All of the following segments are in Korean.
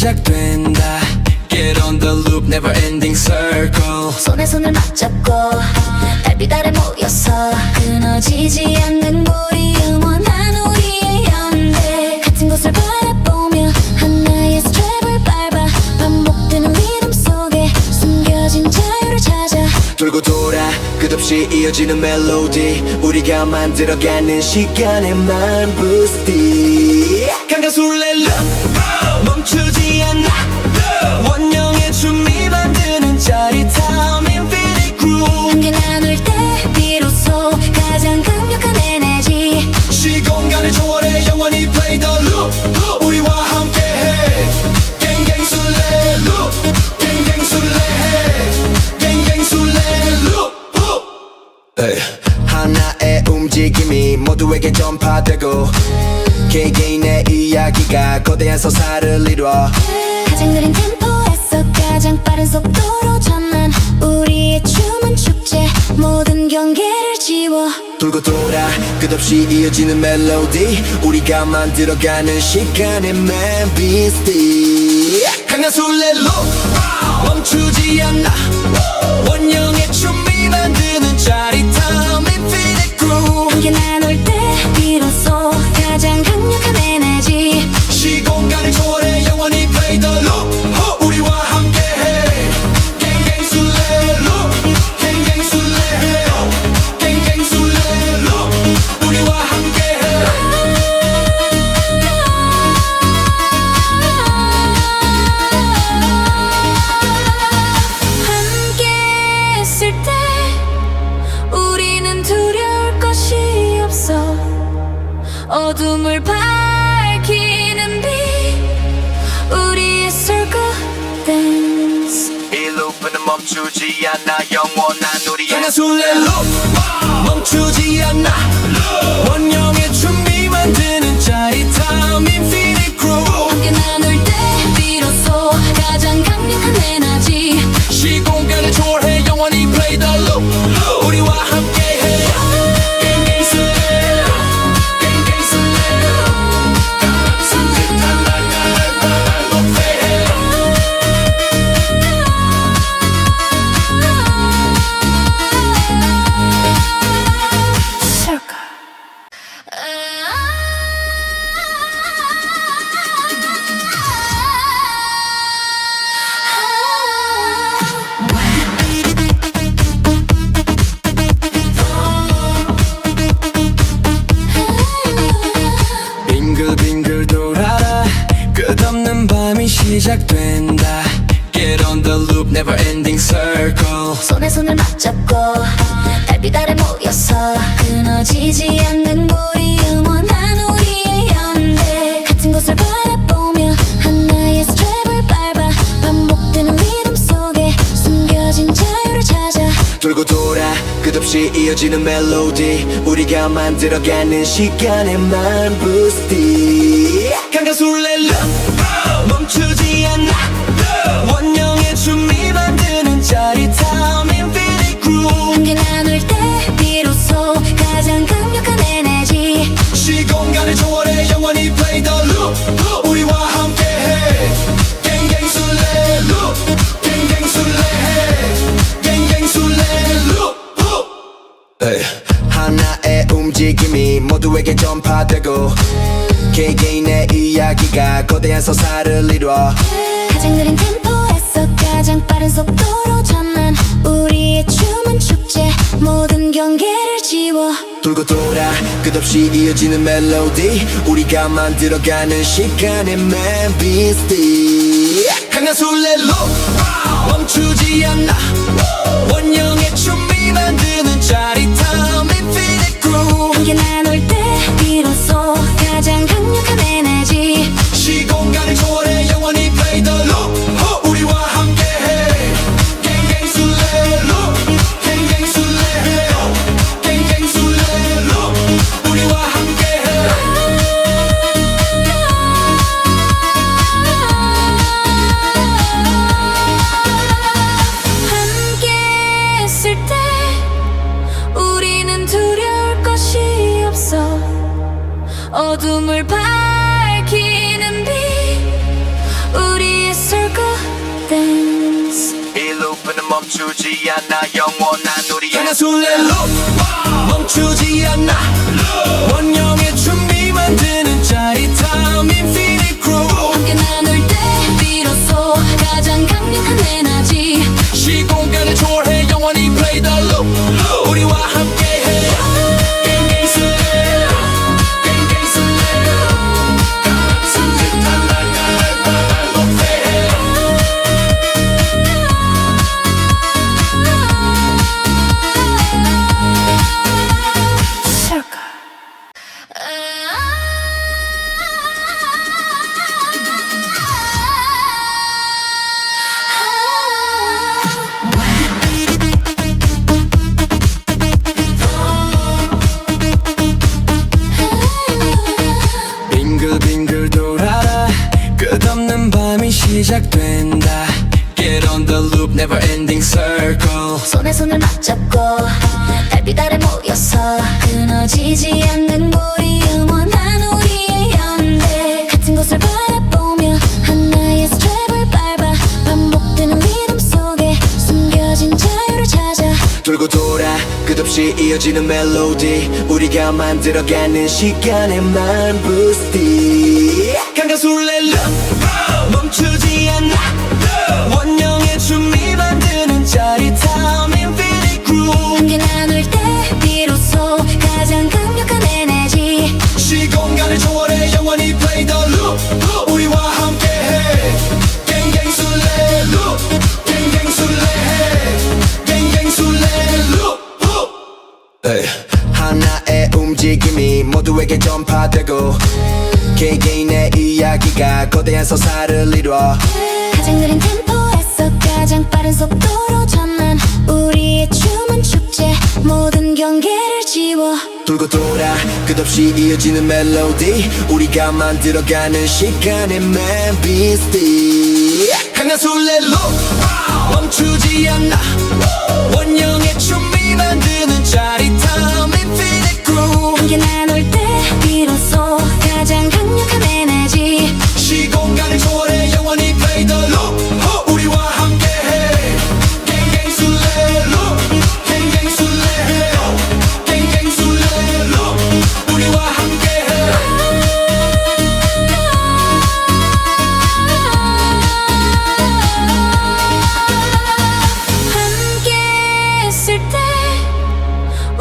시작된다. Get on the loop, never ending circle. 손에 손을 맞잡고 달빛 아래 모여서 끊어지지 않는 우리 영원한 우리의 연대. 같은 곳을 바라보며 하나의 스트랩을 밟아 반복되는 리듬 속에 숨겨진 자유를 찾아. 돌고 돌아 끝없이 이어지는 멜로디. 우리가 만들어가는 시간의 만부스티. 강가술래 love 멈추지 않아. 원형의 춤이 만드는 짜릿함 infinite groove. 함께 나눌 때 비로소 가장 강력한 에너지. 시공간을 초월해 영원히 play the loop. 우리와 함께해 갱갱술래 loop. 갱갱술래 갱갱술래 loop. 하나의 움직임이 모두에게 전파되고 개개인의 이야기가 거대한 서사를 이루어 가장 느린 템포에서 가장 빠른 속도로 전환. 우리의 춤은 축제, 모든 경계를 지워. 돌고 돌아 끝없이 이어지는 멜로디. 우리가 만들어가는 시간의 멜비스티. 강가술래 loop 멈추지 않아. 원형의 춤이 만드는 짜릿함 infinite groove. 함께 나눌 때 비로소 가장 강력한 에너지. 시공간을 초월해 영원히 play the loop. 우리와 함께해 갱갱술래 loop. 갱갱술래 갱갱술래 loop. 우리와 함께해. 함께 있을 때 우리는 두려울 것이 없어. 어둠을 밝히는 빛, 우리의 circle dance. 이 루프는 멈추지 않아. 영원한 우리의 강가술래 loop 멈추지 않아. 원형의 춤이 만드는 짜릿함 infinite groove. 함께 나눌 때 비로소 가장 강력한 에너지. 시공간을 초월해 영원히 play the loop. 우리와 함께해 갱갱술래 갱갱술래 숨짓한 날가를 높여해. circle. 빙글빙글 돌아라 끝없는 밤이 시작된다. Get on the loop, never ending circle. 손에 손을 맞잡고 달빛 아래 모여서 끊어지지 않는 우리 영원한 우리의 연대. 같은 곳을 바라보며 하나의 스트랩을 밟아 반복되는 리듬 속에 숨겨진 자유를 찾아. 돌고 돌아 끝없이 이어지는 멜로디. 우리가 만들어가는 시간의 만부스티. 강가술래 love 멈추지 않아. 원형의 춤이 만드는 짜릿함 infinite groove. 함께 나눌 때 비로소 가장 강력한 에너지. 시공간을 초월해 영원히 play the loop. 우리와 함께해 갱갱술래 loop. 갱갱술래 갱갱술래 loop. 하나의 움직임이 모두에게 전파되고 개개인의 이야기가 거대한 서사를 이루어 가장 느린 템포에서 가장 빠른 속도로 전환. 우리의 춤은 축제, 모든 경계를 지워. 돌고 돌아 끝없이 이어지는 멜로디. 우리가 만들어가는 시간의 멜비스티. 강가술래 loop 멈추지 않아. 원형의 춤이 만드는 짜릿함 infinite groove. 함께 나눌 때 비로소 가장 강력한 에너지. 시공간을 초월해 영원히 play the loop. 우리와 함께해 갱갱술래 loop. 갱갱술래 갱갱술래 loop. 우리와 함께해. 함께 있을 때 우리는 두려울 것이 없어. 어둠을 밝히는 빛, 우리 멈추지 않아 영원한 우리의 강한 술래 loop 멈추지 않아 원형의 춤이 만드는 짜릿함 Infinite Groove 함께 나눌 때 비로소 가장 강력한 에너지 시공간을 초월해 영원히 play the loop 우리와 함께해 갱갱 술래 갱갱 술래 가슴 듯한 날가를 반복해 빙글빙글 돌아라 끝없는 밤이 시작된다 Get on the loop never ending circle 손에 손을 맞잡고 달빛 아래 모여서 끊어지지 않는 우리 영원한 우리의 연대 같은 곳을 바라보며 하나의 스텝을 밟아 반복되는 리듬 속에 숨겨진 자유를 찾아 돌고 돌아 끝없이 이어지는 멜로디 우리가 만들어가는 시간에만 부스티 강한 술래 loop 멈추지 않아 원형의 춤이 만드는 짜릿함 Infinite Groove 함께 나눌 때 비로소 가장 강력한 에너지 시공간을 초월해 영원히 play the loop 우리와 함께해 갱갱 술래 loop 갱갱 술래 갱갱 술래 loop 하나의 움직임이 모두에게 전파되고 개개인의 이야기가 거대한 서사를 이뤄 가장 느린 템포에서 가장 빠른 속도로 전환 우리의 춤은 축제 모든 경계를 지워 돌고 돌아 끝없이 이어지는 멜로디 우리가 만들어가는 시간의 멜비스티 강한 술래 loop 멈추지 않아 원형의 춤이 만드는 짜릿함 Infinite Groove 함께 나눌 때 비로소 가장 강력한 에너지 시공간을 초월해 영원히 play the loop 우리와 함께해 갱갱 술래 loop 갱갱 술래 갱갱 술래 loop 우리와 함께해 함께 있을 때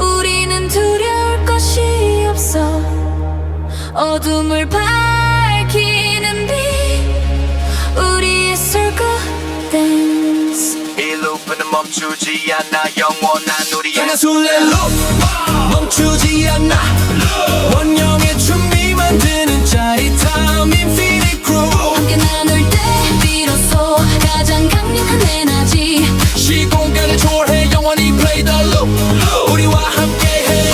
우리는 두려울 것이 없어 어둠을 밝히는 빛 우리의 circle dance 이 루프는 멈추지 않아 영원한 우리의 강한 술래 loop 멈추지 않아 원형의 춤이 만드는 짜릿함 Infinite Groove 함께 나눌 때 비로소 가장 강력한 에너지 시공간을 초월해 영원히 play the loop 우리와 함께해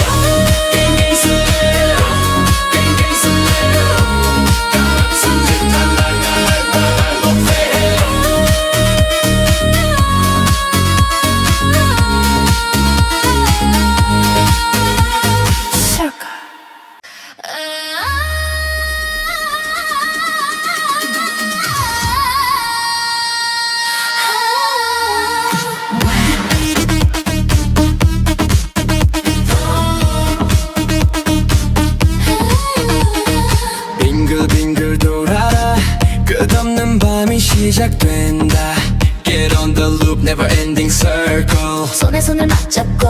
갱갱 술래 갱갱 술래 가슴 듯한 날가를 반복해 빙글빙글 돌아라 끝없는 밤이 시작된다 Get on the loop never ending circle 손에 손을 맞잡고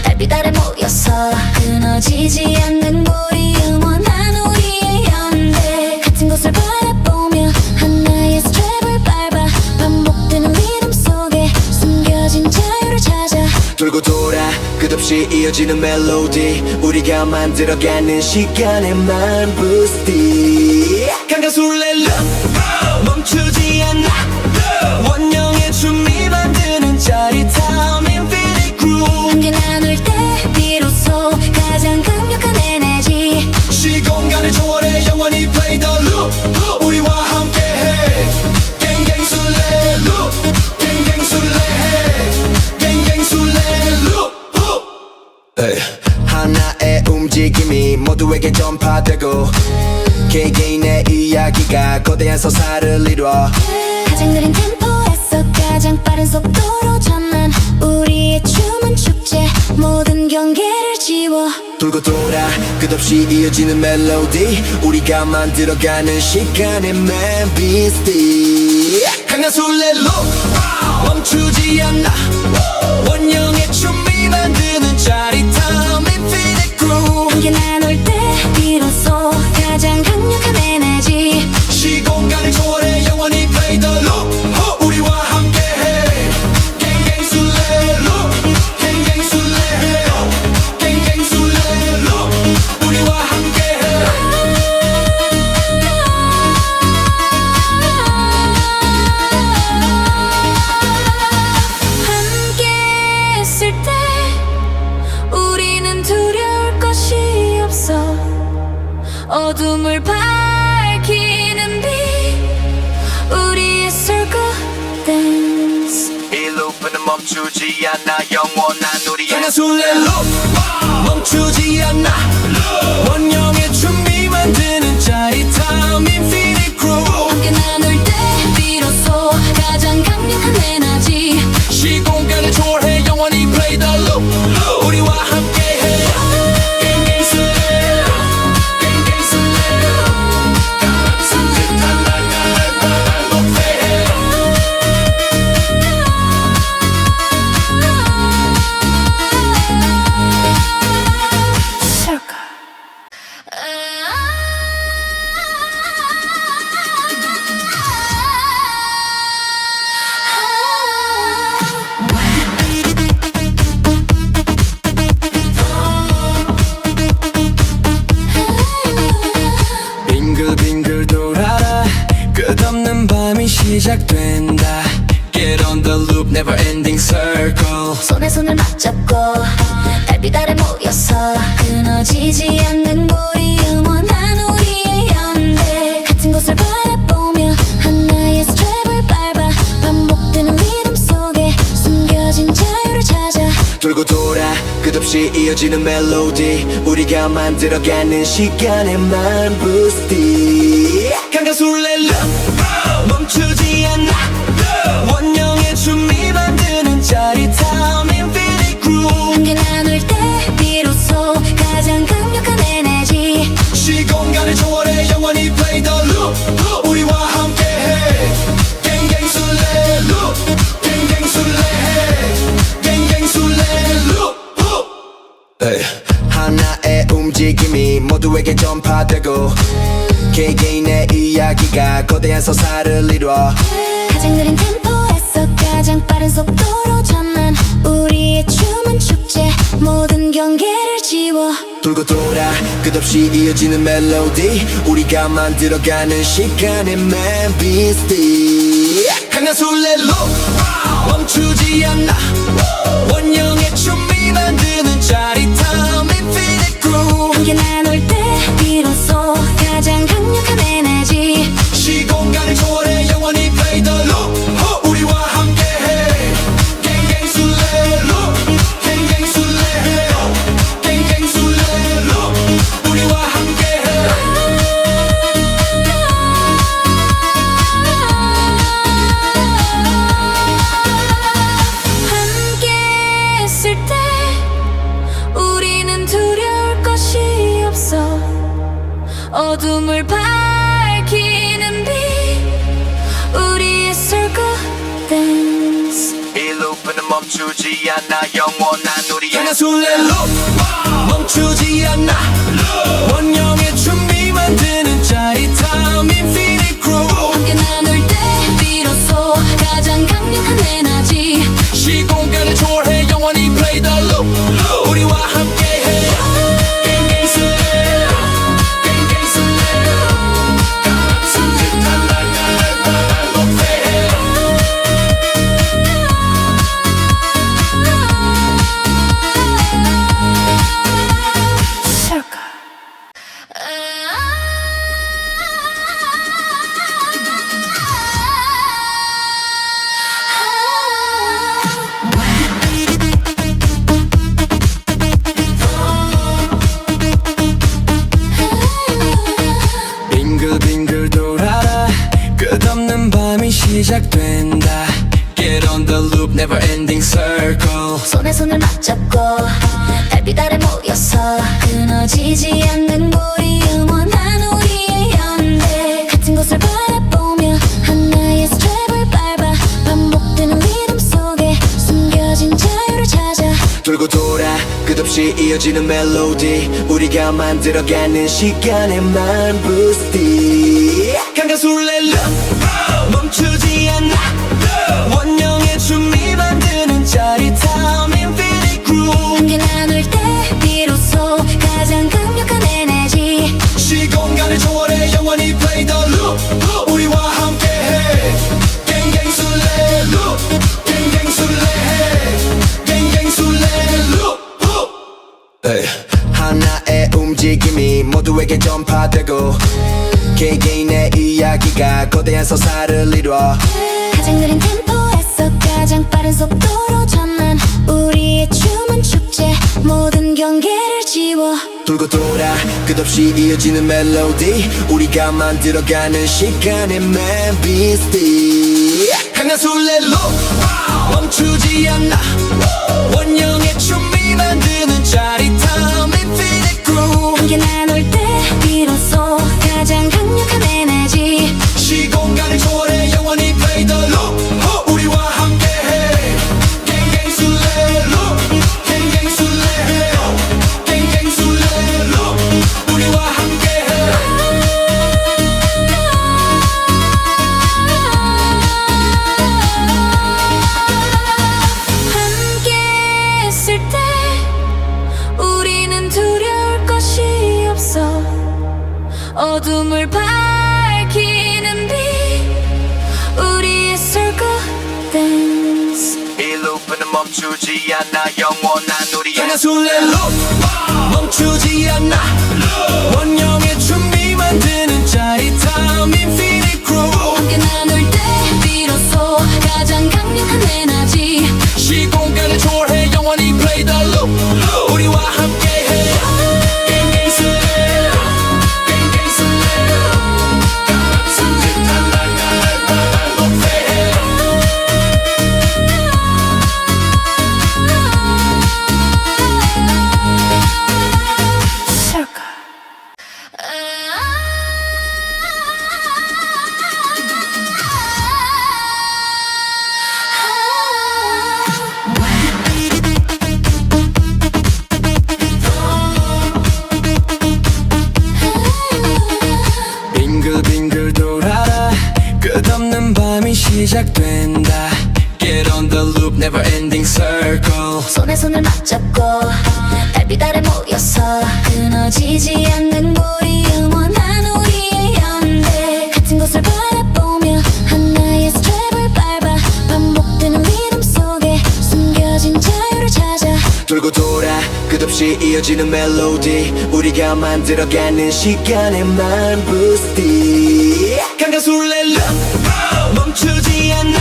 달빛 아래 모여서 끊어지지 않는 우리 영원한 우리의 연대 같은 곳을 바라보며 하나의 스텝을 밟아 반복되는 리듬 속에 숨겨진 자유를 찾아 돌고 돌아 끝없이 이어지는 멜로디 우리가 만들어가는 시간에만 부스티 강한 술래 loop 멈추지 않아 원형의 춤이 만드는 짜릿함 Infinite Groove 함께 나눌 때 비로소 가장 강력한 에너지 시공간을 초월해 영원히 play the loop 우리와 함께해 갱갱 술래 loop 갱갱 술래 갱갱 술래 loop 하나의 움직임이 모두에게 전파되고 개개인의 이야기가 거대한 서사를 이뤄 가장 느린 템포에서 가장 빠른 속도로 전환 우리의 춤은 축제 모든 경계를 지워 돌고 돌아 끝없이 이어지는 멜로디 우리가 만들어가는 시간의 맨 비스티 강한 술래로 멈추지 않아 원형의 춤이 만드는 짜릿함 Infinite Groove 함께 나눌 때 비로소 가장 강력한 에너지 시공간을 초월해 영원히 play the loop 우리와 함께해 갱갱 술래로 갱갱 술래로 갱갱 술래로 우리와 함께해 함께 했을 때 우리는 두려울 것이 없어 어둠을 밝히는 빛 우리의 circle dance 이 루프는 멈추지 않아 영원한 우리의 강한 술래로 멈추지 않아 원형의 춤이 만드는 짜릿함 Infinite Groove 함께 나눌 때 비로소 가장 강력한 에너지 시공간을 초월해 영원히 play the loop 우리와 함께해 갱갱 술래로 갱갱 술래로 같은 듯한 날가를 높여해 circle 빙글빙글 돌아라 끝없는 밤이 시작된다 Get on the loop never ending circle 손에 손을 맞잡고 달빛 아래 모여서 끊어지지 않는 우리 영원한 우리의 연대 같은 곳을 바라보며 하나의 스트랩을 밟아 반복되는 리듬 속에 숨겨진 자유를 찾아 돌고 돌아 끝없이 이어지는 멜로디 우리가 만들어가는 시간의 만 부스티 강한 술래로 멈추지 않아 원형의 춤이 만드는 짜릿함 Infinite Groove 함께 나눌 때 비로소 가장 강력한 에너지 시공간을 초월해 영원히 play the loop 우리와 함께해 갱갱 술래로 갱갱 술래해 갱갱 술래로 하나의 움직임이 모두에게 전파되고 개개인의 이야기가 거대한 서사를 이뤄 가장 느린 템포에서 가장 빠른 속도로 전환 우리의 춤은 축제 모든 경계를 지워 돌고 돌아 끝없이 이어지는 멜로디 우리가 만들어가는 시간의 맨 비스티 강한 술래로 멈추지 않아 원형의 춤이 만드는 짜릿함 Infinite Groove 함께 나눌 때 비로소 가장 강력한 에너지 시공간을 초월해 영원히 play the loop 우리와 함께해 갱갱 술래로 갱갱 술래로 갱갱 술래로 우리와 함께해 함께 했을 때 우리는 두려울 것이 없어 어둠을 밝히는 빛 우리의 circle dance 이 루프는 멈추지 않아 영원한 우리의 강한 술래로 멈추지 않아 원형의 춤이 만드는 짜릿함 Infinite Groove 함께 나눌 때 비로소 가장 강력한 에너지 시공간을 초월해 영원히 play the loop 우리와 함께해 갱갱 술래로 갱갱 술래로 같은 듯한 날가를 높여해 circle 빙글빙글 돌아라 끝없는 밤이 시작된다 Get on 손을 맞잡고 달빛 아래 모여서 끊어지지 않는 우리 영원한 우리의 연대 같은 곳을 바라보며 하나의 스텝을 밟아 반복되는 리듬 속에 숨겨진 자유를 찾아 돌고 돌아 끝없이 이어지는 멜로디 우리가 만들어가는 시간에만 부스티 강가술래 멈추지 않아 원형의 춤이 만드는 짜릿함 Infinite Groove 함께 나눌 때 비로소 가장 강력한 에너지 시공간을 초월해 영원히 play the loop 우리와 함께해 갱갱술래 loop 갱갱술래 갱갱술래 loop 하나의 움직임이 모두에게 전파되고 개개인의 이야기가 거대한 서사를 이루어 가장 느린 템포에서 가장 빠른 속도로 전환 우리의 춤은 축제 모든 경계를 지워 돌고 돌아 끝없이 이어지는 멜로디 우리가 만들어가는 시간의 멜비스티 강나술래 loop 멈추지 않아 원형의 춤이 만드는 짜릿함 Infinite Groove 함께 나눌 때 비로소 가장 강력한 에너지 시공간을 초월해 영원히 play the loop 우리와 함께해 갱갱술래 loop 갱갱술래 갱갱술래 loop 우리와 함께해 함께 있을 때 우리는 두려울 것이 없어 어둠을 밝히는 빛 우리의 circle dance 이 루프는 멈추지 않아 영원한 우리 강나술래 loop 멈추지 않아 원형의 춤이 만드는 짜릿함 Infinite Groove 함께 나눌 때 비로소 가장 강력한 에너지 시공간을 초월해 영원히 play the loop 우리와 함께해 갱갱술래 갱갱술래 같은 듯한 날날 반복해 circle 빙글빙글 돌아라 끝없는 밤이 시작된다 Get on the loop never ending circle 손에 손을 맞잡고 달빛 아래 모여서 끊어지지 않는 우리 영원한 우리의 연대 같은 곳을 바라보며 하나의 스텝을 밟아 반복되는 리듬 속에 숨겨진 자유를 찾아 돌고 돌아 끝없이 이어지는 멜로디 우리가 만들어가는 시간에만 부스티 강가술래 멈추지 않아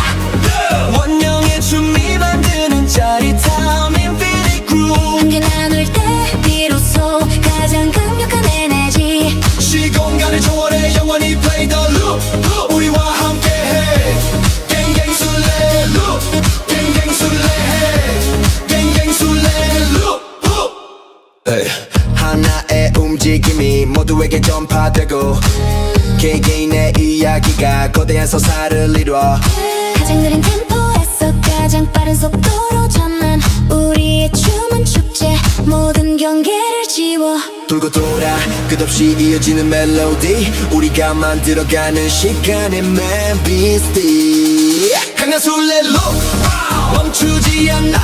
원형의 춤이 만드는 짜릿함 Infinite Groove 함께 나눌 때 비로소 가장 강력한 에너지 시공간을 초월해 영원히 play the loop 우리와 함께해 갱갱술래 loop 갱갱술래 갱갱술래 loop 하나의 움직임이 모두에게 전파되고 개개인의 이야기가 거대한 서사를 이루어 가장 느린 템포에서 가장 빠른 속도로 전환 우리의 춤은 축제 모든 경계를 지워 돌고 돌아 끝없이 이어지는 멜로디 우리가 만들어가는 시간의 멜비스티 강나술래 loop 멈추지 않아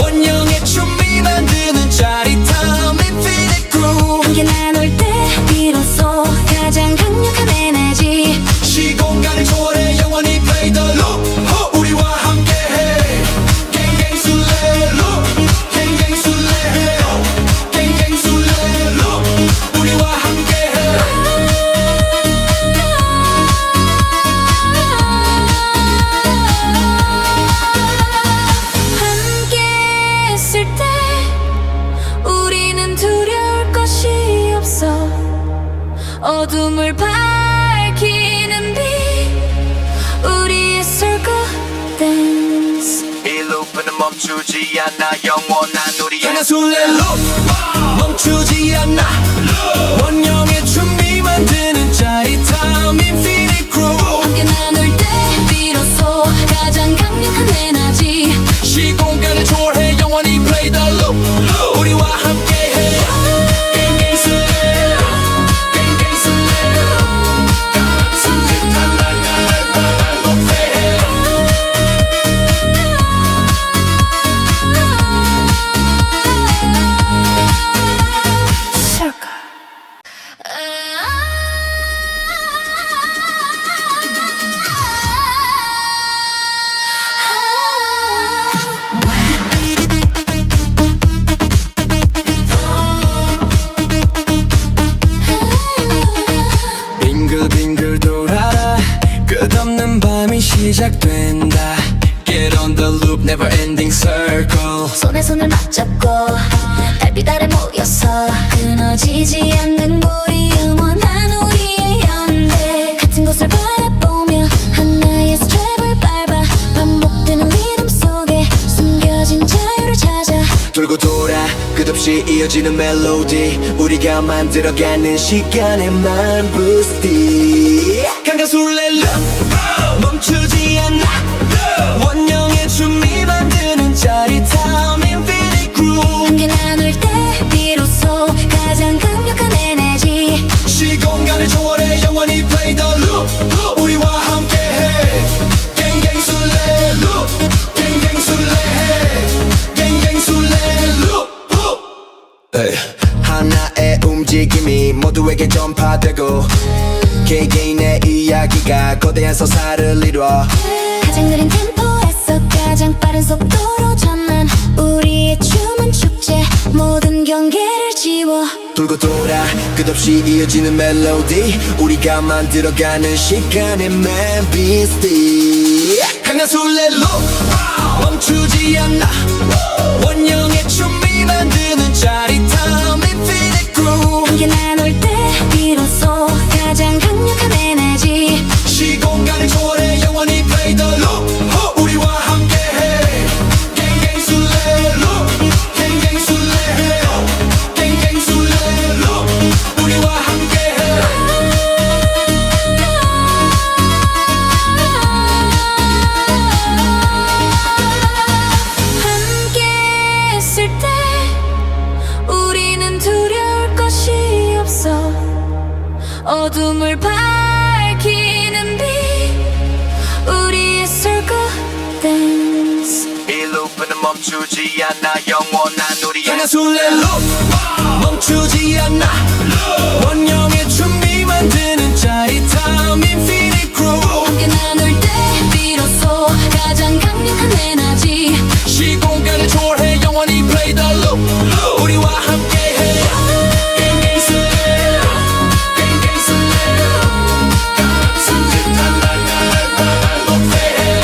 원형의 춤이 만드는 짜릿함 Infinite Groove 함께 나눌 때 비로소 가장 강력한 에너지 시공간을 초월해 영원히 play the loop 우리와 함께해 갱갱술래 loop 갱갱술래 갱갱술래 loop 우리와 함께해 함께 있을 때 우리는 두려울 것이 없어 어둠을 밝히는 빛 우리의 circle dance 이 루프는 멈추지 않아 영원한 우리의 강한 술래로 멈추지 않아 원형의 춤이 만드는 짜릿함 Infinite Groove 함께 나눌 때 비로소 가장 강력한 에너지 시공간을 초월해 영원히 play the loop 우리와 함께해 갱갱 술래 갱갱 술래 같은 듯한 날날 높여해 빙글빙글 돌아라 끝없는 밤이 시작된다 Get on the loop never ending circle 손에 손을 맞잡고 달빛 아래 모여서 끊어지지 않는 우리 영원한 우리의 연대 같은 곳을 바라보며 하나의 스트랩을 밟아 반복되는 리듬 속에 숨겨진 자유를 찾아 돌고 돌아 끝없이 이어지는 멜로디 우리가 만들어가는 시간에만 부스티 강한 술래로 멈추지 않아 원형의 춤이 만드는 짜릿함 Infinite Groove 함께 나눌 때 비로소 가장 강력한 에너지 시공간을 초월해 영원히 play the loop 우리와 함께해 갱갱 술래 loop 갱갱 술래 갱갱 술래 loop 하나의 움직임이 모두에게 전파되고 개개인의 이야기가 거대한 서사를 이루어 가장 느린 템포에서 가장 빠른 속도로 전환 우리의 춤은 축제 모든 경계를 지워 돌고 돌아 끝없이 이어지는 멜로디 우리가 만들어가는 시간에만 비스티 강한 술래로 멈추지 않아 원형의 춤이 만드는 짜릿함 Infinite Groove 함께 나눌 때 비로소 가장 강력한 에너지 시공간을 초월해 영원히 play the loop 우리와 함께해 갱갱 술래로 갱갱 술래로 갱갱 술래로 우리와 함께해 함께 있을 때 우리는 두려울 것이 없어 어둠을 밝히는 빛 우리의 circle dance 이 루프는 멈추지 않아 영원한 우리의 강한 술래로 멈추지 않아 원형의 춤이 만드는 짜릿함 Infinite Groove 함께 나눌 때 비로소 가장 강력한 에너지 시공간을 초월해 영원히 play the loop 우리와 함께해 갱갱 술래 갱갱 술래 같은 듯한 날날 높여해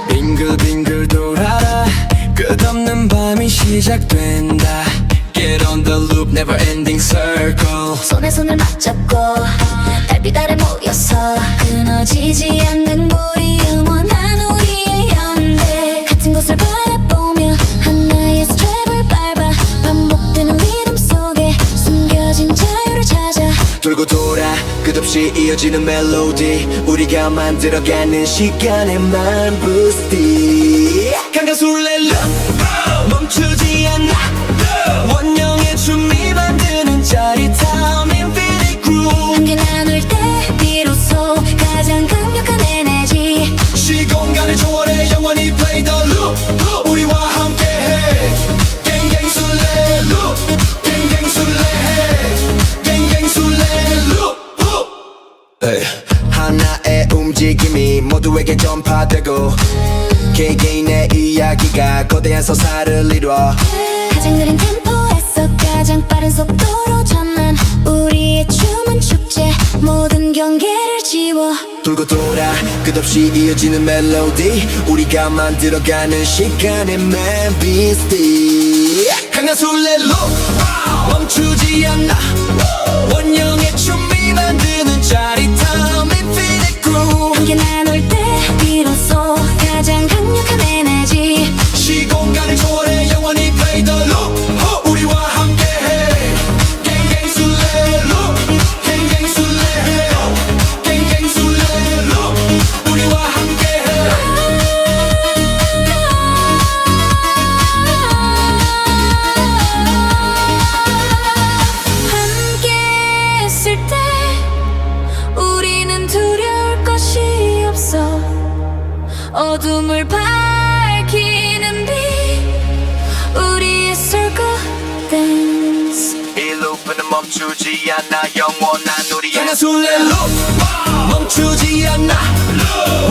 빙글빙글 돌아라 끝없는 밤이 시작된다 Get on the loop never ending circle 손에 손을 맞잡고 달빛 아래 모여서 끊어지지 않는 우리 영원한 우리의 연대 같은 곳을 바라보며 하나의 스트랩을 밟아 반복되는 리듬 속에 숨겨진 자유를 찾아 돌고 돌아 끝없이 이어지는 멜로디 우리가 만들어가는 시간에만 부스티 강한 술래로 멈추지 않아 원형의 춤이 만드는 짜릿함 Infinite Groove 함께 나눌 때 비로소 가장 강력한 에너지 시공간을 초월해 영원히 play the loop 우리와 함께해 갱갱 술래 loop 갱갱 술래 갱갱 술래 loop 하나의 움직임이 모두에게 전파되고 개개인의 이야기가 거대한 서사를 이루어 가장 느린 템포에서 가장 빠른 속도로 전환 우리의 춤은 축제 모든 경계를 지워 돌고 돌아 끝없이 이어지는 멜로디 우리가 만들어가는 시간의 멜비스티 강한 술래로 멈추지 않아 원형의 춤이 만드는 짜릿함 Infinite Groove 함께 나눌 때 비로소 가장 강력한 에너지 시공간을 초월해 영원히 play the loop 우리와 함께해 갱갱 술래로 갱갱 술래로 갱갱 술래로 우리와 함께해 함께 했을 때 우리는 두려울 것이 없어 어둠을 밝히는 빛 우리의 circle dance 이 루프는 멈추지 않아 영원한 우리의 강한 술래로 멈추지 않아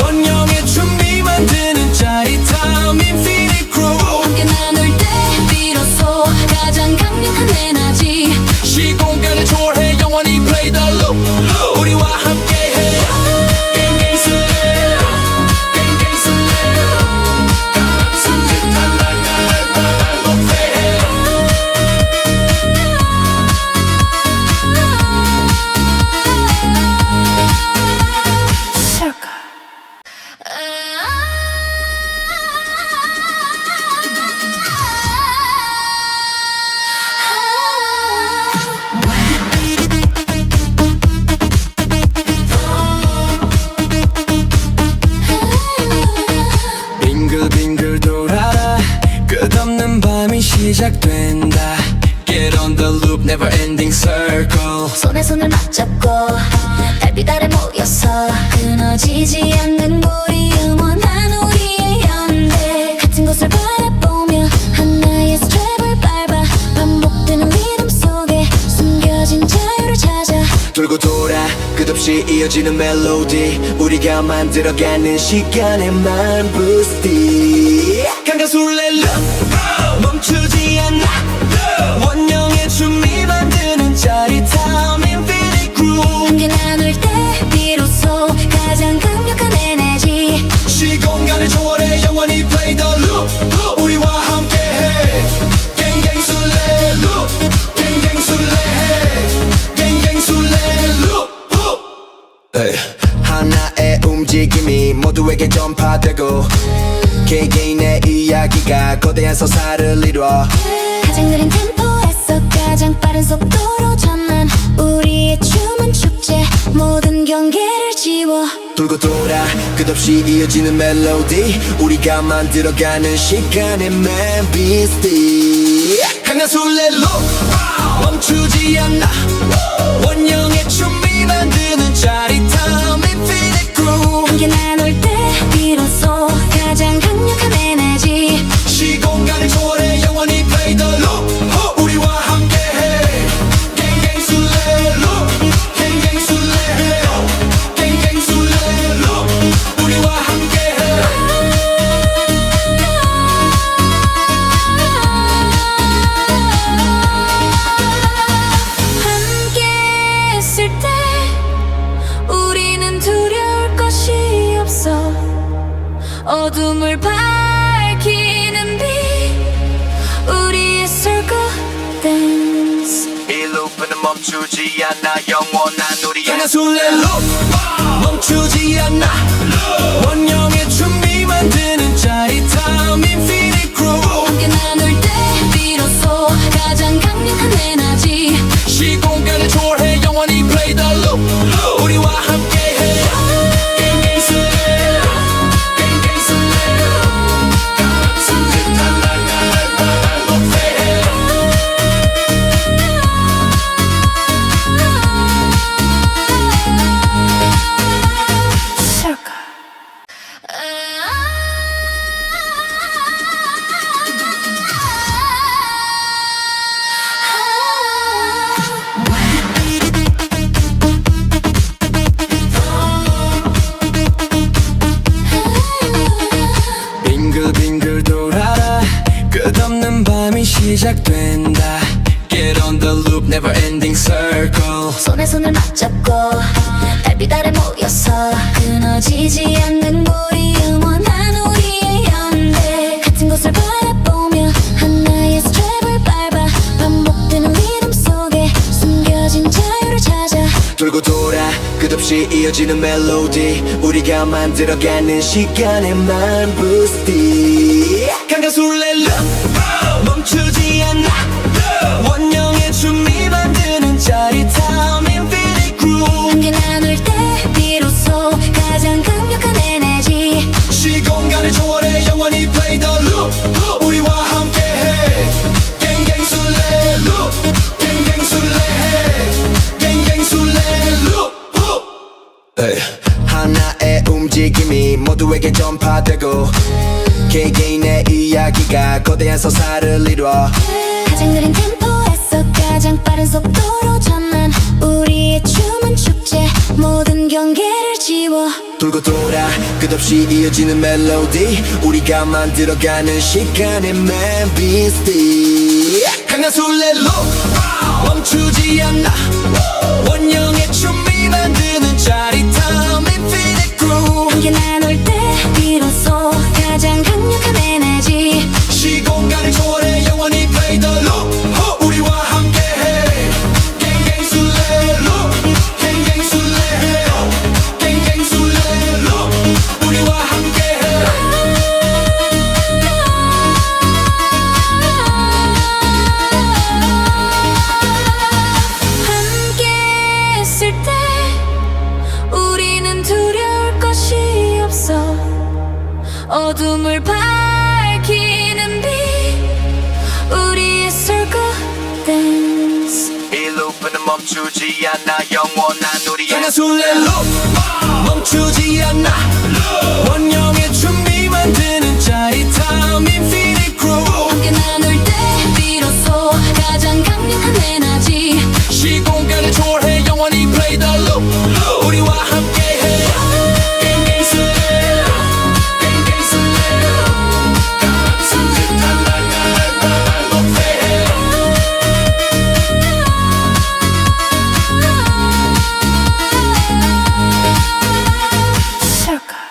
원형의 춤이 만드는 짜릿함 Infinite Groove 함께 나눌 때 비로소 가장 강력한 에너지 시공간을 초월해 영원히 play the loop 우리와 함께해 갱갱 술래로 갱갱 술래로 같은 듯한 날가를 반복해 circle 빙글빙글 돌아라 끝없는 밤이 시작된다 Get on the loop never ending circle 손에 손을 맞잡고 달빛 아래 모여서 끊어지지 않는 우리 영원한 우리의 연대 같은 곳을 바라보며 하나의 스트랩을 밟아 반복되는 리듬 속에 숨겨진 자유를 찾아 돌고 돌아 끝없이 이어지는 멜로디 우리가 만들어가는 시간의 만부스티 강한 술래로 멈추지 않아 원형의 춤이 만드는 짜릿함 Infinite Groove 함께 나눌 때 비로소 가장 강력한 에너지 시공간을 초월해 영원히 play the loop 우리와 함께해 갱갱 술래로 갱갱 술래해 갱갱 술래로 하나의 움직임이 모두에게 전파되고 개개인의 이야기가 거대한 서사를 이뤄 가장 느린 템포에서 가장 빠른 속도로 전환 우리의 춤은 축제 모든 경계를 지워 돌고 돌아 끝없이 이어지는 멜로디 우리가 만들어가는 시간의 멜비스티 강한 술래로 멈추지 않아 원형의 춤이 만드는 짜릿함 Infinite Groove 함께 나눌 때 비로소 가장 강력한 에너지 시공간을 초월해 영원히 play the loop 우리와 함께해 갱갱 술래로 갱갱 술래로 갱갱 술래로 우리와 함께해 함께 했을 때 우리는 두려울 것이 없어 어둠을 밝히는 빛 우리의 circle dance 이 루프는 멈추지 않아 영원한 우리의 강한 술래로 멈추지 않아 원형의 춤이 만드는 짜릿함 Infinite Groove 함께 나눌 때 비로소 가장 강력한 에너지 시공간을 초월해 영원히 play the loop 우리와 함께해 갱갱 술래로 갱갱 술래로 같은 듯한 날가를 반복해 circle 빙글빙글 돌아라 끝없는 밤이 시작된다 Get ending circle. 손에 손을 맞잡고 달빛 아래 모여서 끊어지지 않는 우리 영원한 우리의 연대. 같은 곳을 바라보며 하나의 스트랩을 밟아 반복되는 리듬 속에 숨겨진 자유를 찾아. 돌고 돌아 끝없이 이어지는 멜로디, 우리가 만들어가는 시간의 만 부스티. 강가술래 love 멈추지 않아. 원형의 춤이 만드는 짜릿함 infinite groove. 함께 나눌 때 비로소 가장 강력한 에너지. 시공간을 초월해 영원히 play the loop. 우리와 함께해 갱갱술래 loop. 갱갱술래 갱갱술래 loop. 하나의 움직임이 모두에게 전파되고 개개인의 이야기가 거대한 서사를 이루어 가장 느린 템포에서 가장 빠른 속도로 전환. 우리의 춤은 축제, 모든 경계를 지워. 돌고 돌아 끝없이 이어지는 멜로디, 우리가 만들어가는 시간의 man beastie. 강나술래 loop 멈추지 않아. 원형의 춤이 만드는 짜릿함 infinite groove. 함께 나눌 때 비로소 가장 강력한 에너지. 시공간을 초월해 영원히 play the loop. 우리와 함께해 갱갱술래 loop. 갱갱술래 갱갱술래 loop. 우리와 함께해. 함께 있을 때 우리는 두려울 것이 없어. 어둠을 밝히는 빛, 우리의 circle dance. 이 루프는 멈추지 않아. 영원한 우리의 강나술래 loop 멈추지 않아. 원형의 춤이 만드는 짜릿함 infinite groove. 함께 나눌 때 비로소 가장 강력한 에너지. 시공간을 초월해 영원히 play the loop. 우리와 함께해 갱갱술래 갱갱술래 같은 듯한 날날 높이해. circle.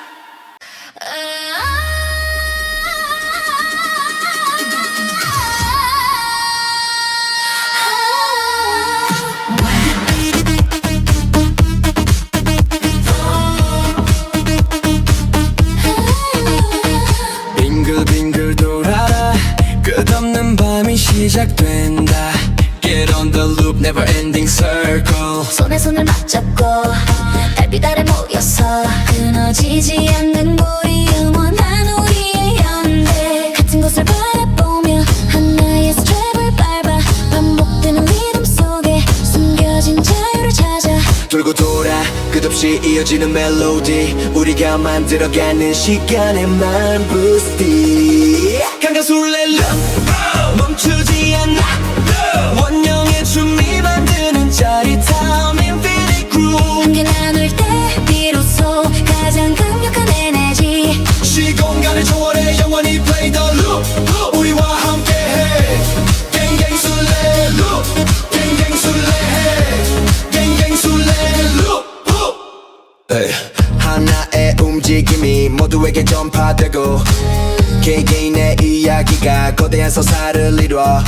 빙글빙글 돌아라 끝없는 밤이 시작된다. Get on the loop never ending circle. 손에 손을 맞잡고 달빛 아래 모여서 끊어지지 않는 우리 영원한 우리의 연대. 같은 곳을 바라보며 하나의 스트랩을 밟아 반복되는 리듬 속에 숨겨진 자유를 찾아. 돌고 돌아 끝없이 이어지는 멜로디, 우리가 만들어가는 시간의 만 부스티. 강가술래 love 멈추지 않아. 원형의 춤이 만드는 짜릿함 infinite groove. 함께 나눌 때 비로소 가장 강력한 에너지. 시공간을 초월해 영원히 play the loop. 우리와 함께해 갱갱술래 loop. 갱갱술래 갱갱술래 loop. 하나의 움직임이 모두에게 전파되고 개개인의 이야기가 거대한 서사를 이루어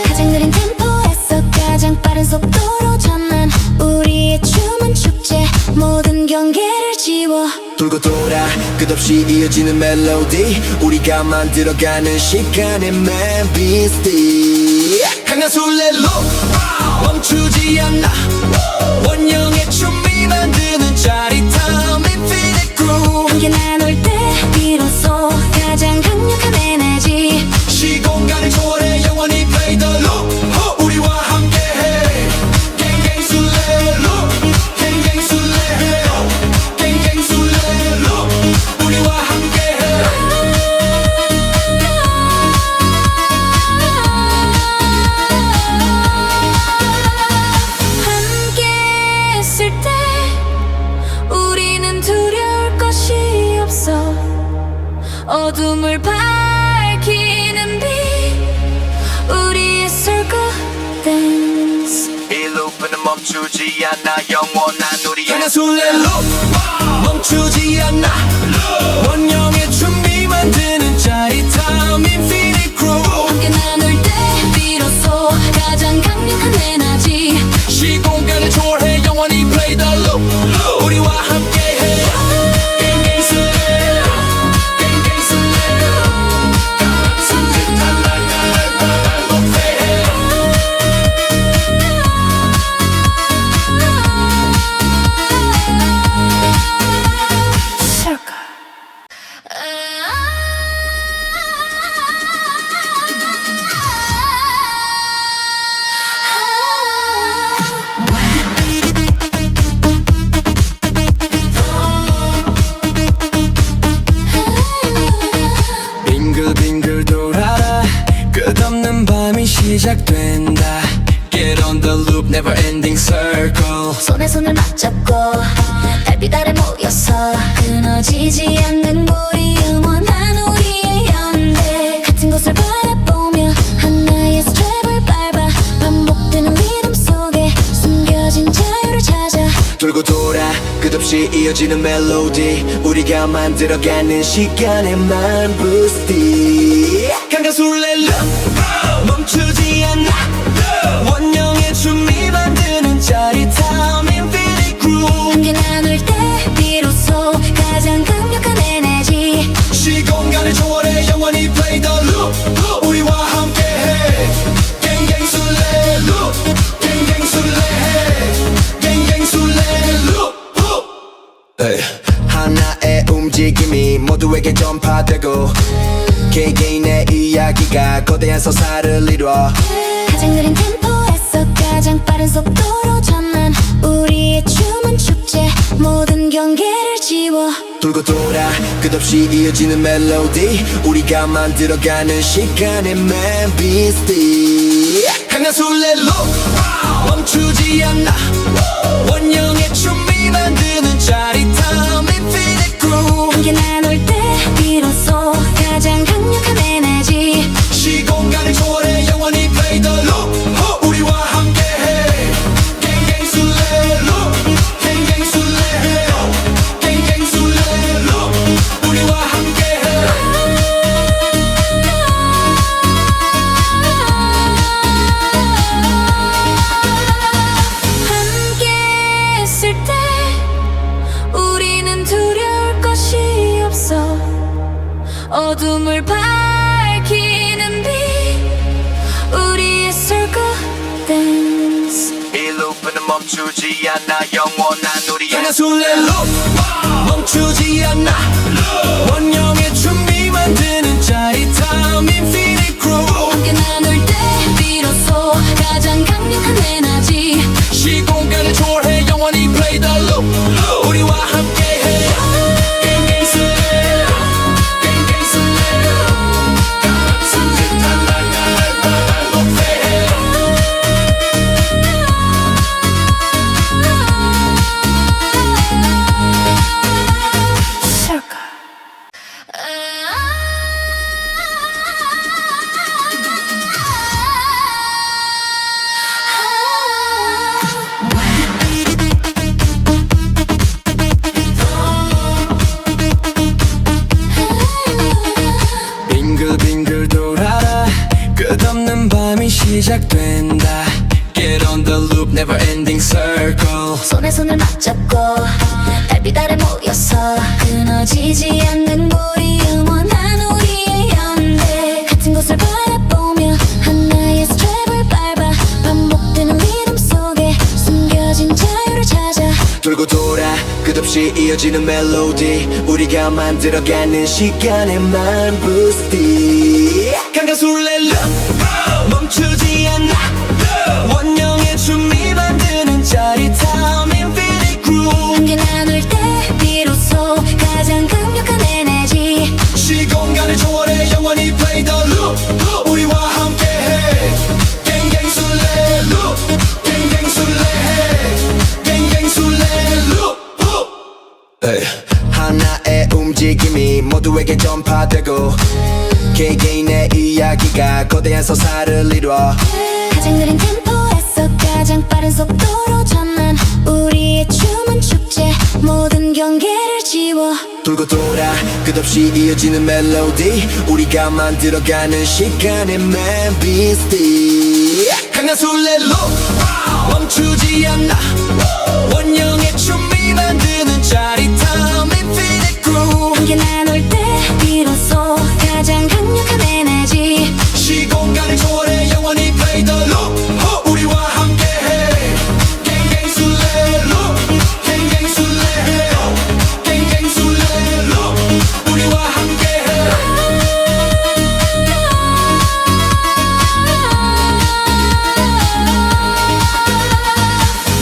가장 느린 템포에서 가장 빠른 속도로 전환. 우리의 춤은 축제, 모든 경계를 지워. 돌고 돌아 끝없이 이어지는 멜로디, 우리가 만들어가는 시간의 man beastie. 강나술래 loop 멈추지 않아. 원형의 춤이 만드는 짜릿함 infinite groove. 함께 나눌 때 비로소 가장 강력한 에너지. 시공간을 초월해 영원히 play the loop. 우리와 함께해 갱갱술래 loop. 갱갱술래 갱갱술래 loop. 우리와 함께해. 함께 있을 때 우리는 두려울 것이 없어. 어둠을 밝히는 빛, 우리의 circle dance. 이 루프는 멈추지 않아 영원한 우리의 강한 술래로 멈추지 않아 원형의 춤이 만드는 짜릿함 인피니트 그루브 함께 나눌 때 비로소 가장 강력한 에너지 시공간을 초월해 영원히 play the loop 우리와 함께해 갱갱 술래 갱갱 술래 같은 듯한 날까날 반복해 빙글빙글 돌아라 끝없는 밤이 시작된다 Get on the loop never ending circle 손에 손을 맞잡고 달빛 아래 모여서 끊어지지 않는 우리 영원한 우리의 연대 같은 곳을 바라보며 하나의 스트랩을 밟아 반복되는 리듬 속에 숨겨진 자유를 찾아 돌고 돌아 끝없이 이어지는 멜로디 우리가 만들어가는 시간에만 부스티 강한 술래로 멈추지 않아 원형의 춤이 만드는 짜릿함 인피니트 그루브 함께 나눌 때 비로소 가장 강력한 에너지 시공간을 초월해 영원히 play the loop 우리와 함께해 갱갱 술래 loop 갱갱 술래 갱갱 술래 loop 하나의 움직임이 모두에게 전파되고 개개인의 이야기가 거대한 서사를 이뤄 가장 느린 템포에서 가장 빠른 속도로 전환 우리의 춤은 축제 모든 경계를 지워 돌고 돌아 끝없이 이어지는 멜로디 우리가 만들어가는 시간의 비스티 강한 술래로 멈추지 않아 원형의 춤이 만드는 짜릿함 인피니트 그루브 함께 나눌 때 비로소 가장 강력한 에너지 시공간을 초월해 영원히 play the loop 우리와 함께해 갱갱 술래로 갱갱 술래로 갱갱 술래로 우리와 함께해 함께 있을 때 우리는 두려울 것이 없어 어둠을 밝히는 빛 우리의 circle dance 이 루프는 멈추지 않아 영원한 우리의 강한 술래로 멈추지 않아 원형의 춤이 만드는 짜릿함 인피니트 그루브 함께 나눌 때 비로소 가장 강력한 에너지 시공간을 초월해 영원히 play the loop 우리와 함께해 갱갱 술래 갱갱 술래 같은 듯한 날까날 반복해 빙글빙글 돌아라 끝없는 밤이 시작된다 Get on the loop never ending circle 손에 손을 맞잡고 달빛 아래 모여서 끊어지지 않는 우리 영원한 우리의 연대 같은 곳을 바라보며 하나의 스트랩을 밟아 반복되는 리듬 속에 숨겨진 자유를 찾아 돌고 돌아 끝없이 이어지는 멜로디 우리가 만들어가는 시간에만 부스티 강한 술래로 멈추지 않아 원형의 춤이 만드는 짜릿함 인피니트 그루브 함께 나눌 때 비로소 가장 강력한 에너지 시공간을 초월해 영원히 play the loop 우리와 함께해 갱갱 술래 loop 갱갱 술래 갱갱 술래 loop 하나의 움직임이 모두에게 전파되고 개개인의 이야기가 거대한 서사를 이뤄 가장 느린 템포에서 가장 빠른 속도로 전환 우리의 춤은 축제 모든 경계를 지워 돌고 돌아 끝없이 이어지는 멜로디 우리가 만들어가는 시간의 멜비스티 강한 술래로 멈추지 않아 원형의 춤이 만드는 짜릿함 Infinite Groove 함께 나눌 때 비로소 가장 강력한 에너지 시공간을 초월해 영원히 play the loop 우리와 함께해 갱갱 술래로 갱갱 술래로 갱갱 술래로 우리와 함께해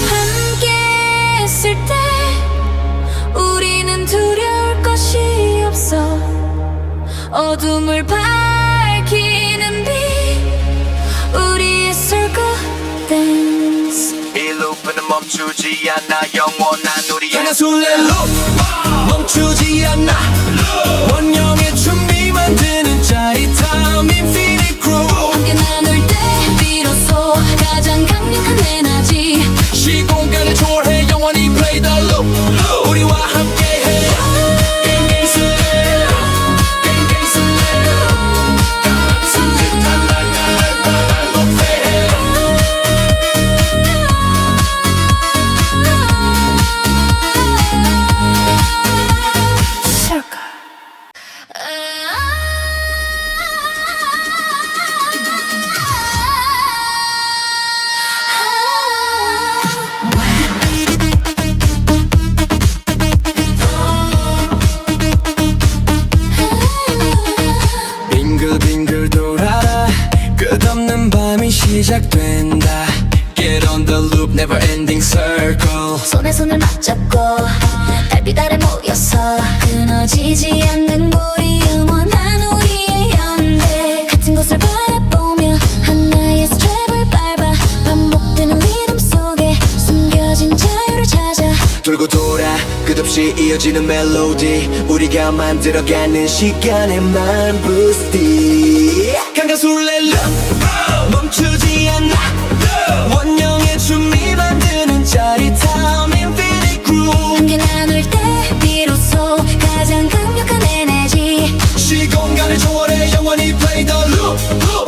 함께 있을 때 우리는 두려울 것이 없어 어둠을 밝히는 빛 우리의 circle dance 이 루프는 멈추지 않아 영원한 우리의 강한 술래로 멈추지 않아 원형의 춤이 만드는 짜릿함 Infinite Groove 함께 나눌 때 비로소 가장 강력한 에너지 시공간을 초월해 영원히 play the loop 우리와 함께해 갱갱 술래로 갱갱 술래로 같은 듯한 날까를 바랄 높이해 빙글빙글 돌아라 끝없는 밤이 시작된다 Get on the loop never ending circle 손에 손을 맞잡고 달빛 아래 모여서 끊어지지 않는 우리 영원한 우리의 연대 같은 곳을 바라보며 하나의 스트랩을 밟아 반복되는 리듬 속에 숨겨진 자유를 찾아 돌고 돌아 끝없이 이어지는 멜로디 우리가 만들어가는 시간의 멜비스티 강한 술래로 멈추지 않아 원형의 춤이 만드는 짜릿함 Infinite Groove 함께 나눌 때 비로소 가장 강력한 에너지 시공간을 초월해 영원히 play the loop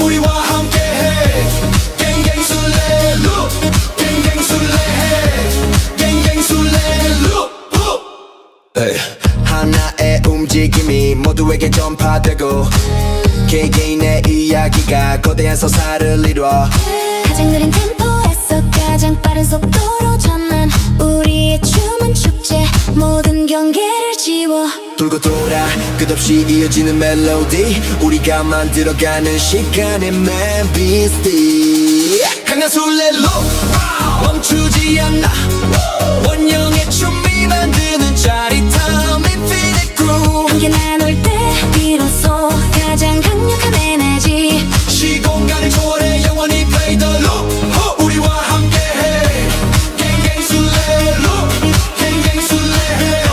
우리와 함께해 갱갱 술래로 갱갱 술래해 갱갱 술래로 하나의 움직임이 모두에게 전파되고 개개인의 이야기가 거대한 서사를 이루어 가장 느린 템포에서 가장 빠른 속도로 전환 우리의 춤은 축제 모든 경계를 지워 돌고 돌아 끝없이 이어지는 멜로디 우리가 만들어가는 시간의 멜비스티 강한 술래로 멈추지 않아 원형의 춤이 만드는 짜릿함 Infinite Groove 함께 나눌 때 비로소 가장 강력한 에너지 시공간을 초월해 영원히 play the loop 우리와 함께해 갱갱 술래로 갱갱 술래로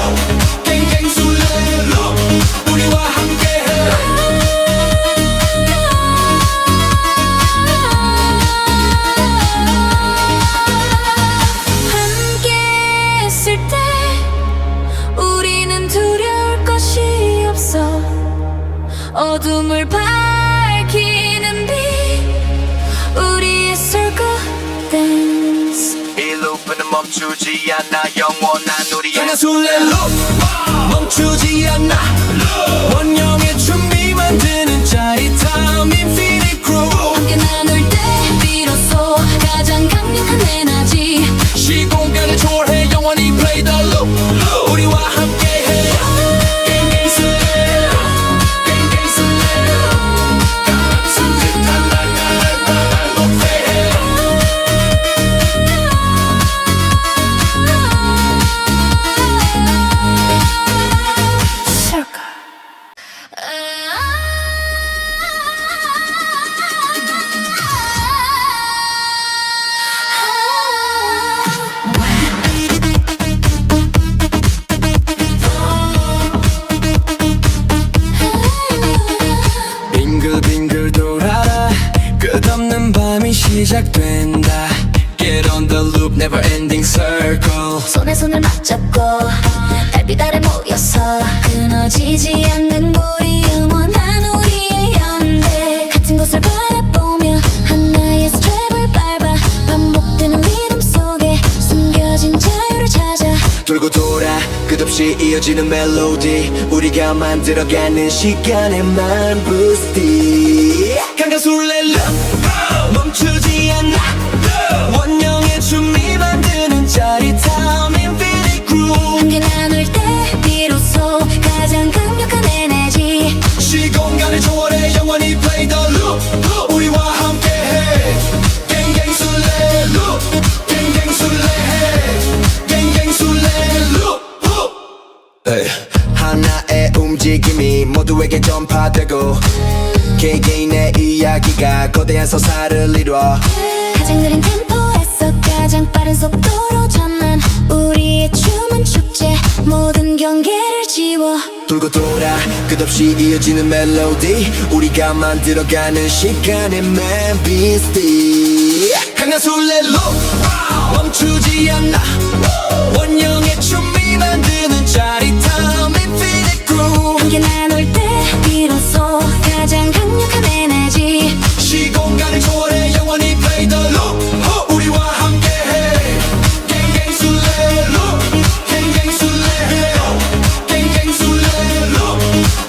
갱갱 술래로 우리와 함께해 함께 있을 때 우리는 두려울 것이 없어 어둠을 밝히는 빛 우리의 circle dance 이 루프는 멈추지 않아 영원한 우리의 강한 술래로 멈추지 않아 원형의 춤이 만드는 짜릿함 Infinite Groove 함께 나눌 때 비로소 가장 강력한 에너지 시공간을 초월해 영원히 play the loop 우리와 함께해 갱갱 술래로 갱갱 술래로 같은 듯한 날까를 바랄 높이해 빙글빙글 돌아라 끝없는 밤이 시작된다 Get never ending circle. 손에 손을 맞잡고 달빛 아래 모여서 끊어지지 않는 우리 영원한 우리의 연대. 같은 곳을 바라보며 하나의 스트랩을 밟아 반복되는 리듬 속에 숨겨진 자유를 찾아. 돌고 돌아 끝없이 이어지는 멜로디, 우리가 만들어가는 시간에만 부스티. 강가술래 love 멈추지 않아. 원형의 춤이 만드는 짜릿함 infinite groove. 함께 나눌 때 비로소 가장 강력한 에너지. 시공간을 초월해 영원히 play the loop. 우리와 함께해 갱갱술래 loop. 갱갱술래 갱갱술래 loop. 하나의 움직임이 모두에게 전파되고 개개인의 이야기가 거대한 서사를 이뤄. 가장 느린 템포에서 가장 빠른 속도로 전환. 우리의 춤은 축제, 모든 경계를 지워. 돌고 돌아 끝없이 이어지는 멜로디, 우리가 만들어가는 시간의 멜비스티. 강가술래 loop 멈추지 않아. 원형의 춤이 만드는 짜릿함 infinite groove. 함께 나눌 때 비로소 가장 강력한 에너지. 시공간을 초월해 영원히 play the loop. 우리와 함께해 갱갱술래 loop. 갱갱술래 갱갱술래 loop.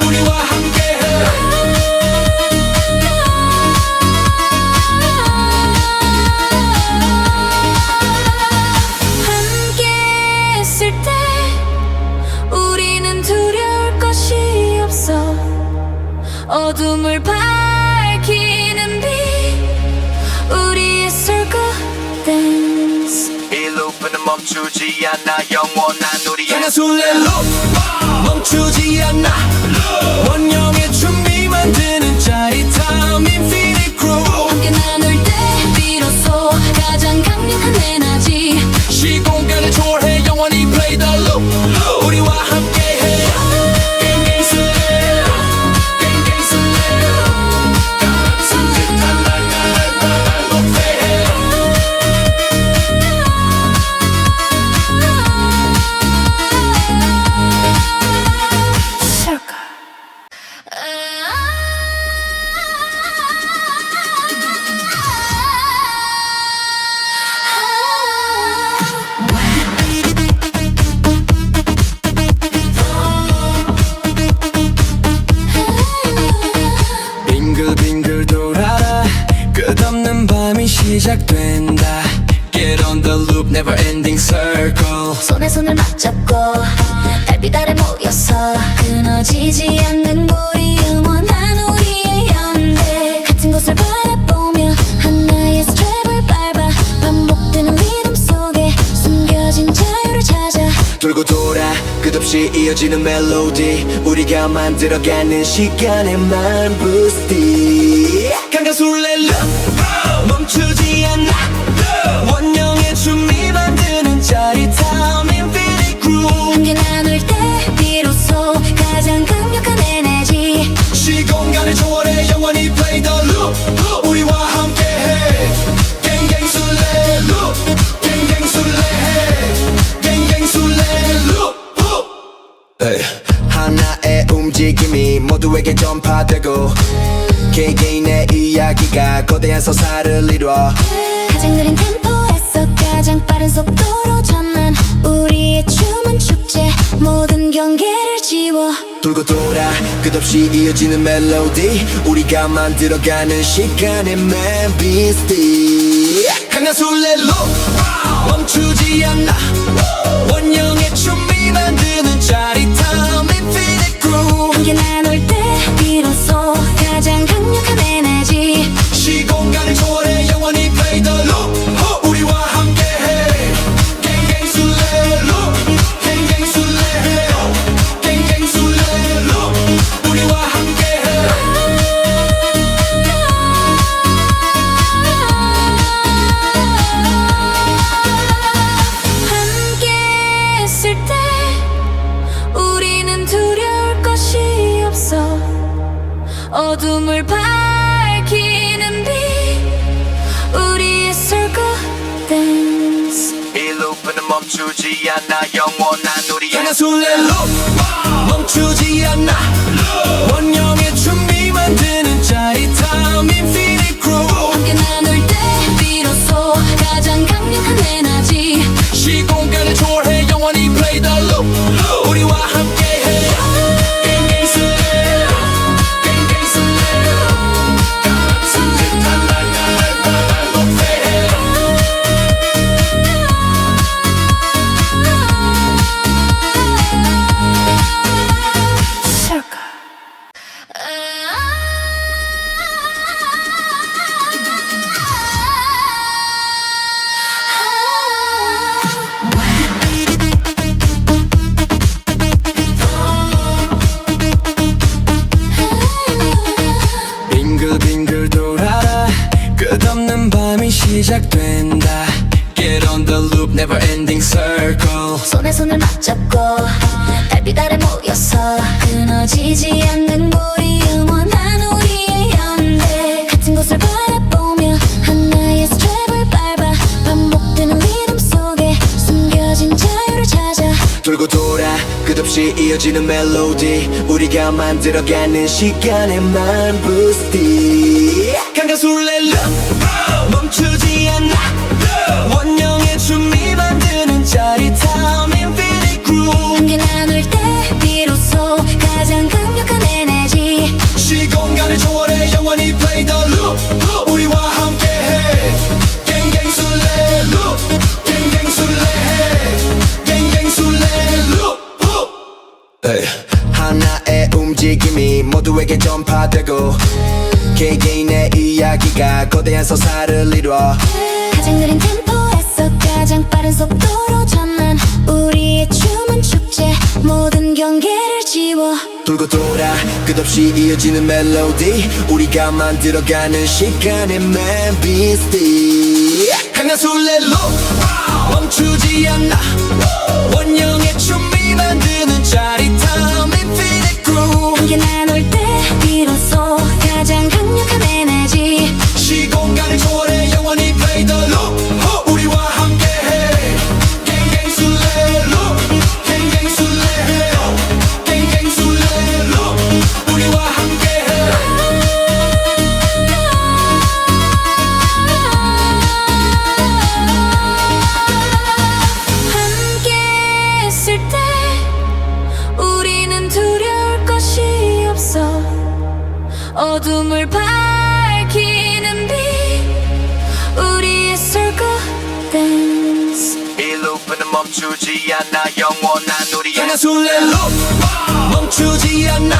우리와 함께해. 함께 있을 때 우리는 두려울 것이 없어. 어둠을 밝히는 빛, 우리의 circle dance. 이 루프는 멈추지 않아. 영원한 우리 강가술래 loop 멈추지 않아. 원형의 춤이 만드는 짜릿함 infinite groove. 함께 나눌 때 비로소 가장 강력한 에너지. 시공간을 초월해 영원히 play the loop. 우리와 함께해 갱갱술래 갱갱술래 숨깃한 날날 높여해. circle. 빙글빙글 돌아 끝없는 밤이 시작된다. Get on the loop never ending circle. 손에 손을 맞잡고 달빛 아래 모여서 끊어지지 않는 우리 영원한 우리의 연대. 같은 곳을 바라보며 하나의 스트랩을 밟아 반복되는 리듬 속에 숨겨진 자유를 찾아. 돌고 돌아 끝없이 이어지는 멜로디, 우리가 만들어가는 시간에만 부스티. 강가술래 love 멈추지 않아. 원형의 춤이 만드는 짜릿함 infinite groove. 함께 나눌 때 비로소 가장 강력한 에너지. 시공간을 초월해 영원히 play the loop. 우리와 함께해 갱갱술래 loop. 갱갱술래 갱갱술래 loop. 하나의 움직임이 모두에게 전파되고 개개인의 이야기가 거대한 서사를 이뤄. 가장 느린 템포에서 가장 빠른 속도로 전환. 우리의 춤은 축제, 모든 경계를 지워. 돌고 돌아 끝없이 이어지는 멜로디, 우리가 만들어가는 시간의 멜비스티. 강가술래 loop 멈추지 않아. 원형의 춤이 만드는 짜릿함 infinite groove. 함께 나눌 때 비로소 가장 강력한 에너지. 시공간을 초월해 영원히 play the loop. 우리와 함께해 갱갱술래 loop. 갱갱술래 갱갱술래 loop. 우리와 함께해. 함께 있을 때 우리는 두려울 것이 없어. 어둠을 밝히는 빛, 우리의 circle dance. 멈추지 않아 영원한 우리의 강한 술래로 멈추지 않아 원형의 춤이 만드는 짜릿함 Infinite Groove 함께 나눌 때 비로소 가장 강력한 에너지 시공간을 초월해 영원히 play the loop 우리와 함께해 갱갱 술래 갱갱 술래 같은 듯한 날가를 바랄 높이해 빙글빙글 돌아라 끝없는 밤이 시작된다 Get on the loop never ending circle 손에 손을 맞잡고 달빛 아래 모여서 끊어지지 않는 우리 영원한 우리의 연대 같은 곳을 바라보며 하나의 스텝을 밟아 반복되는 리듬 속에 숨겨진 자유를 찾아 돌고 돌아 끝없이 이어지는 멜로디 우리가 만들어가는 시간에만 부스티 강한 술래로 멈추지 않아 원형의 춤이 만드는 짜릿함 Infinite Groove 함께 나눌 때 비로소 가장 강력한 에너지 시공간을 초월해 영원히 play the loop 우리와 함께해 갱갱 술래 loop 갱갱 술래 갱갱 술래 loop 하나의 움직임이 모두에게 전파되고 개개인의 이야기가 거대한 서사를 이루어 가장 느린 템포에서 가장 빠른 속도로 전환 우리의 춤은 축제 모든 경계를 지워 돌고 돌아 끝없이 이어지는 멜로디 우리가 만들어가는 시간의 멜비스티 강한 술래로 멈추지 않아 원형의 춤이 만드는 짜릿함 Infinite Groove 함께 나눌 때 비로소 가장 강력한 에너지 시공간을 초월해 영원히 play the loop 우리와 함께해 갱갱 술래로 갱갱 술래로 갱갱 술래로 우리와 함께해 함께 있을 때 우리는 두려울 것이 없어 어둠을 밝히는 빛 우리의 circle dance 이 루프는 멈추지 않아 영원한 우리의 강한 술래로 멈추지 않아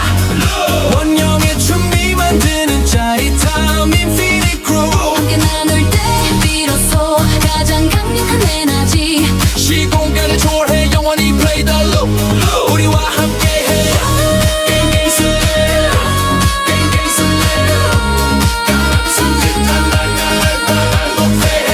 원형의 춤이 만드는 짜릿함 Infinite Groove 함께 나눌 때 비로소 가장 강력한 에너지 시공간을 초월해 영원히 play the loop 우리와 함께해 갱갱 술래 갱갱 술래 같은 듯한 날가를 바랄 높이해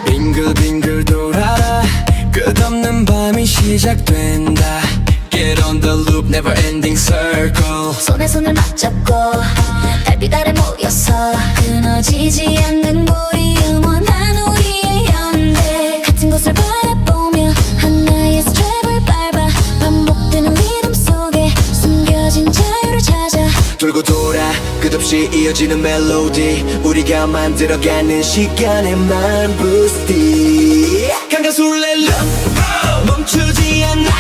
빙글빙글 돌아라 끝없는 밤이 시작된다 Get on the loop never ending circle 손에 손을 맞잡고 달빛 아래 모여서 끊어지지 않는 우리 영원한 우리의 연대 같은 곳을 바라보며 하나의 스텝을 밟아 반복되는 리듬 속에 숨겨진 자유를 찾아 돌고 돌아 끝없이 이어지는 멜로디 우리가 만들어가는 시간에만 부스티 강한 술래로 멈추지 않아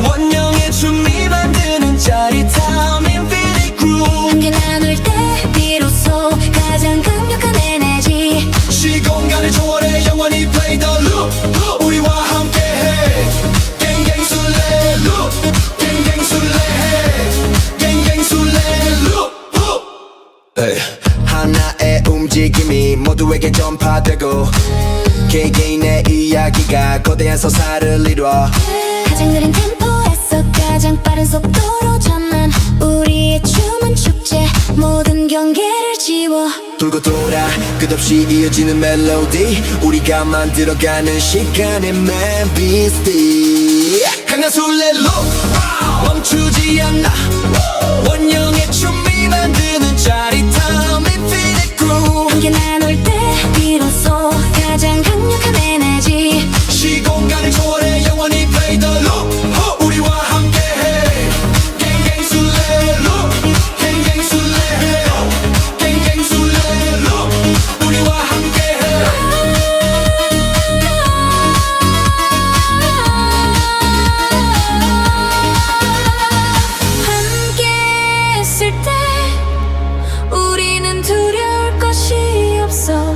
원형의 춤이 만드는 짜릿함 Infinite Groove 함께 나눌 때 비로소 가장 강력한 에너지 시공간을 초월해 영원히 play the loop 우리와 함께해 갱갱 술래 loop 갱갱 술래 갱갱 술래 loop 하나의 움직임이 모두에게 전파되고 개개인의 이야기가 거대한 서사를 이루어 가장 느린 템포에서 가장 빠른 속도로 전환 우리의 춤은 축제 모든 경계를 지워 돌고 돌아 끝없이 이어지는 멜로디 우리가 만들어가는 시간의 멜비스티 강한 술래로 멈추지 않아 원형의 춤이 만드는 짜릿함 Infinite Groove 함께 나눌 때 비로소 가장 강력한 에너지 시공간을 초월해 영원히 play the loop 우리와 함께해 갱갱 술래로 갱갱 술래로 갱갱 술래로 우리와 함께해 함께 했을 때 우리는 두려울 것이 없어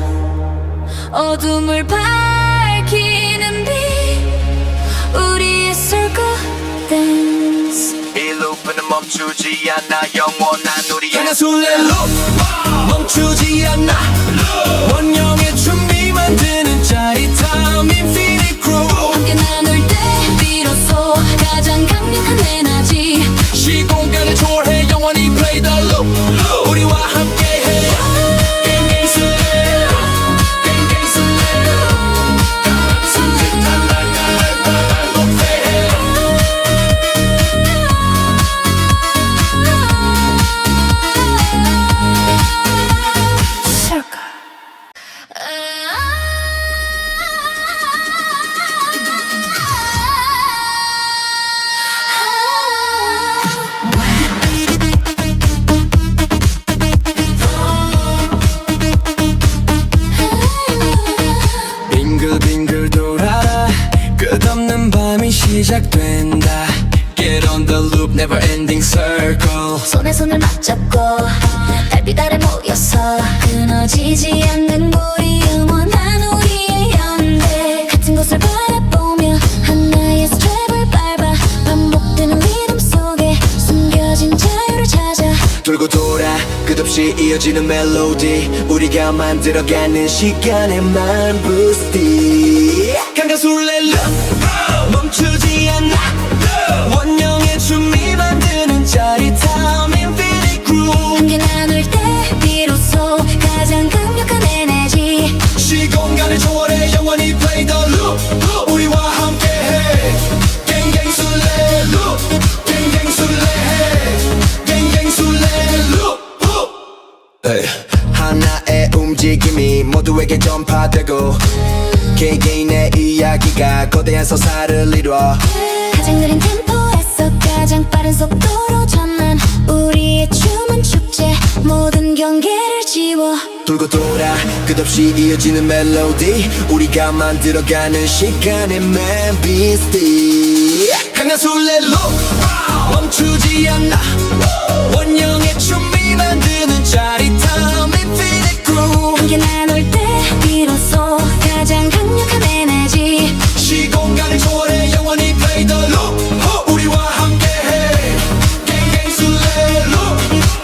어둠을 밝히는 빛 우리의 circle dance 이 루프는 멈추지 않아 영원한 우리의 강한 술래로 멈추지 않아 원형의 춤이 만드는 짜릿함 Infinite Groove 함께 나눌 때 비로소 가장 강력한 에너지 시공간을 초월해 영원히 play the loop 우리와 함께해 갱갱 술래로 갱갱 술래로 수직한 날가를 높여해 circle 빙글빙글 돌아 끝없는 밤이 시작된다 Get on the loop never ending circle 손에 손을 맞잡고 달빛 아래 모여서 끊어지지 않는 우리 영원한 우리의 연대 같은 곳을 바라보며 하나의 스트랩을 밟아 반복되는 리듬 속에 숨겨진 자유를 찾아 돌고 돌아 끝없이 이어지는 멜로디 우리가 만들어가는 시간의 만부스티 강한 술래로 멈추지 않아 원형의 춤이 만드는 짜릿함 Infinite Groove 함께 나눌 때 비로소 가장 강력한 에너지 시공간을 초월해 영원히 play the loop 우리와 함께해 갱갱 술래로 갱갱 술래해 갱갱 술래로 하나의 움직임이 모두에게 전파되고 개개인의 이야기가 거대한 서사를 이루어 가장 느린 템포에서 가장 빠른 속도로 전환 우리의 춤은 축제 모든 경계를 지워 돌고 돌아 끝없이 이어지는 멜로디 우리가 만들어가는 시간의 멜비스티 강한 술래로 멈추지 않아 원형의 춤이 만드는 짜릿함 Infinite Groove 함께 나눌 때 비로소 가장 강력한 에너지 시공간을 초월해 영원히 play the loop 우리와 함께해 갱갱 술래로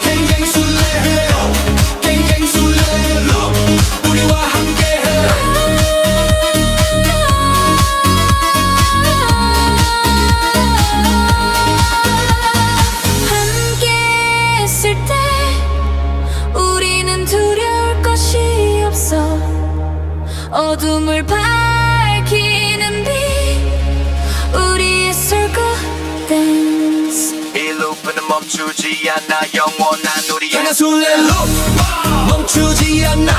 갱갱 술래로 갱갱 술래로 우리와 함께해 함께 했을 때 우리는 두려울 것이 없어 어둠을 밝히는 빛 우리의 circle dance 이 루프는 멈추지 않아 영원한 우리의 강한 술래로 멈추지 않아